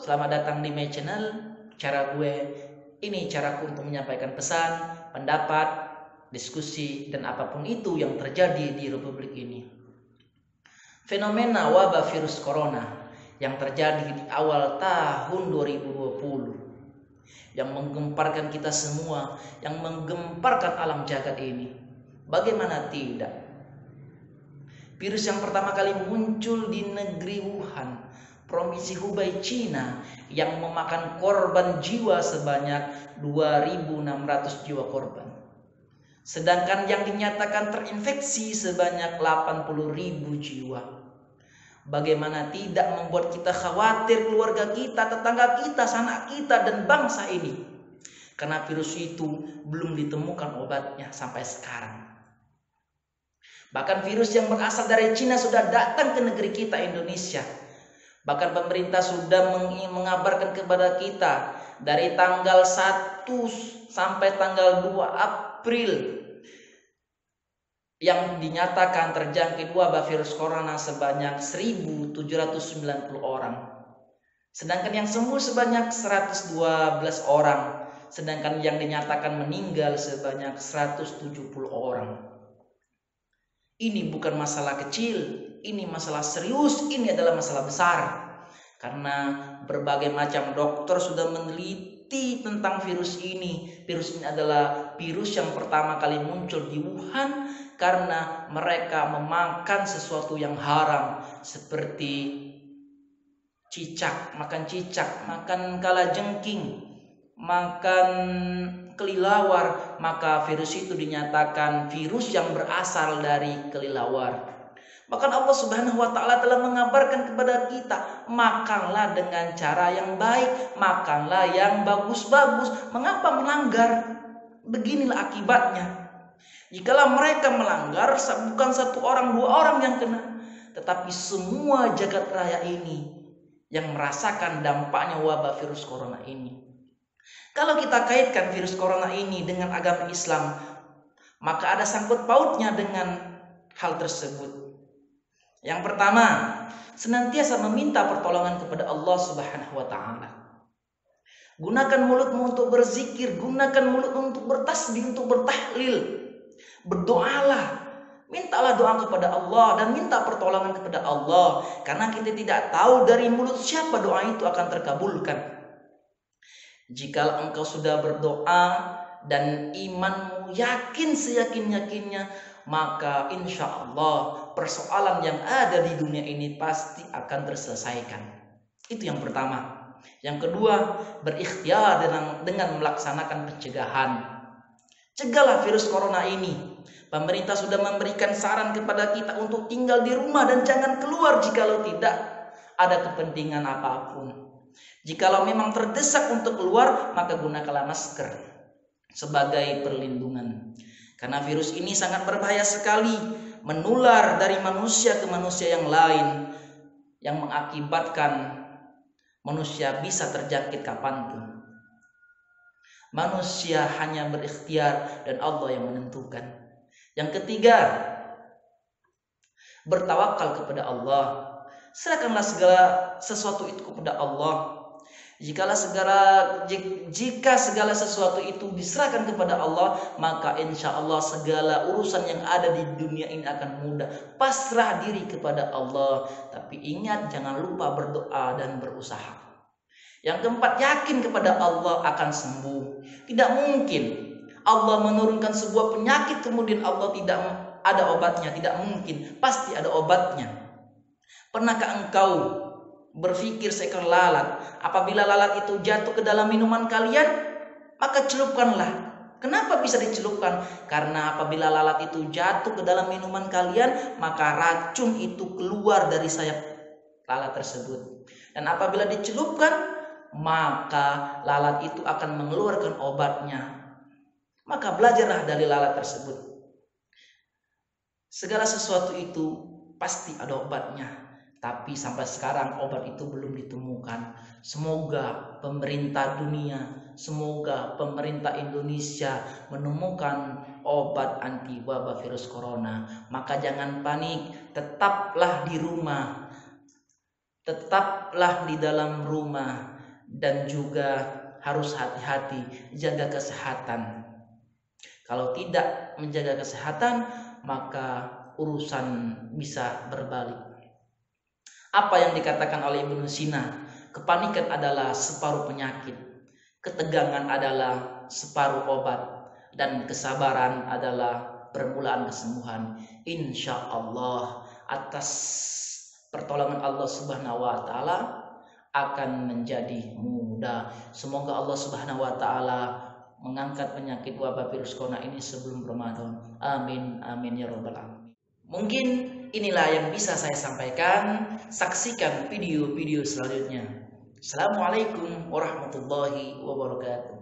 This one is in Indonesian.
selamat datang di my channel. Ini caraku untuk menyampaikan pesan, pendapat, diskusi, dan apapun itu yang terjadi di Republik ini. Fenomena wabah virus corona yang terjadi di awal tahun 2020 yang menggemparkan kita semua, yang menggemparkan alam jagat ini. Bagaimana tidak? Virus yang pertama kali muncul di negeri Wuhan, provinsi Hubei, Cina, yang memakan korban jiwa sebanyak 2.600 jiwa korban. Sedangkan yang dinyatakan terinfeksi sebanyak 80.000 jiwa. Bagaimana tidak membuat kita khawatir, keluarga kita, tetangga kita, sanak kita, dan bangsa ini. Karena virus itu belum ditemukan obatnya sampai sekarang. Bahkan virus yang berasal dari Cina sudah datang ke negeri kita Indonesia. Bahkan pemerintah sudah mengabarkan kepada kita dari tanggal 1 sampai tanggal 2 April yang dinyatakan terjangkit wabah virus corona sebanyak 1.790 orang. Sedangkan yang sembuh sebanyak 112 orang. Sedangkan yang dinyatakan meninggal sebanyak 170 orang. Ini bukan masalah kecil, ini masalah serius, ini adalah masalah besar. Karena berbagai macam dokter sudah meneliti tentang virus ini. Virus ini adalah virus yang pertama kali muncul di Wuhan karena mereka memakan sesuatu yang haram seperti makan kalajengking, makan kelilawar, maka virus itu dinyatakan virus yang berasal dari kelilawar. Bahkan Allah Subhanahu wa Ta'ala telah mengabarkan kepada kita, makanlah dengan cara yang baik, makanlah yang bagus-bagus. Mengapa melanggar? Beginilah akibatnya. Jikalau mereka melanggar, bukan 1 orang 2 orang yang kena, tetapi semua jagat raya ini yang merasakan dampaknya wabah virus corona ini. Kalau kita kaitkan virus corona ini dengan agama Islam, maka ada sangkut pautnya dengan hal tersebut. Yang pertama, senantiasa meminta pertolongan kepada Allah Subhanahu wa Ta'ala. Gunakan mulutmu untuk berzikir, gunakan mulutmu untuk bertasbih, untuk bertahlil. Berdoalah, mintalah doa kepada Allah dan minta pertolongan kepada Allah, karena kita tidak tahu dari mulut siapa doa itu akan terkabulkan. Jika engkau sudah berdoa dan imanmu yakin seyakin-yakinnya, maka insya Allah persoalan yang ada di dunia ini pasti akan terselesaikan. Itu yang pertama. Yang kedua, berikhtiar dengan melaksanakan pencegahan. Cegahlah virus corona ini. Pemerintah sudah memberikan saran kepada kita untuk tinggal di rumah dan jangan keluar jikalau tidak ada kepentingan apapun. Jikalau memang terdesak untuk keluar, maka gunakanlah masker sebagai perlindungan. Karena virus ini sangat berbahaya sekali, menular dari manusia ke manusia yang lain, yang mengakibatkan manusia bisa terjangkit kapanpun. Manusia hanya berikhtiar dan Allah yang menentukan. Yang ketiga, bertawakal kepada Allah. Serahkanlah segala sesuatu itu kepada Allah. Jika segala sesuatu itu diserahkan kepada Allah, maka insya Allah segala urusan yang ada di dunia ini akan mudah. Pasrah diri kepada Allah. Tapi ingat, jangan lupa berdoa dan berusaha. Yang keempat, yakin kepada Allah akan sembuh. Tidak mungkin Allah menurunkan sebuah penyakit kemudian Allah tidak ada obatnya. Tidak mungkin, pasti ada obatnya. Pernahkah engkau berpikir seekor lalat, apabila lalat itu jatuh ke dalam minuman kalian, maka celupkanlah. Kenapa bisa dicelupkan? Karena apabila lalat itu jatuh ke dalam minuman kalian, maka racun itu keluar dari sayap lalat tersebut. Dan apabila dicelupkan, maka lalat itu akan mengeluarkan obatnya. Maka belajarlah dari lalat tersebut. Segala sesuatu itu pasti ada obatnya. Tapi sampai sekarang obat itu belum ditemukan. Semoga pemerintah dunia, semoga pemerintah Indonesia menemukan obat anti wabah virus corona. Maka jangan panik, tetaplah di rumah. Tetaplah di dalam rumah. dan juga harus hati-hati jaga kesehatan. Kalau tidak menjaga kesehatan, maka urusan bisa berbalik. Apa yang dikatakan oleh Ibnu Sina, kepanikan adalah separuh penyakit, ketegangan adalah separuh obat, dan kesabaran adalah permulaan kesembuhan. Insya Allah atas pertolongan Allah Subhanahu wa Ta'ala akan menjadi mudah. Semoga Allah Subhanahu wa Ta'ala mengangkat penyakit wabah virus corona ini sebelum Ramadan. Amin amin ya rabbal alamin. Mungkin inilah yang bisa saya sampaikan. Saksikan video-video selanjutnya. Assalamualaikum warahmatullahi wabarakatuh.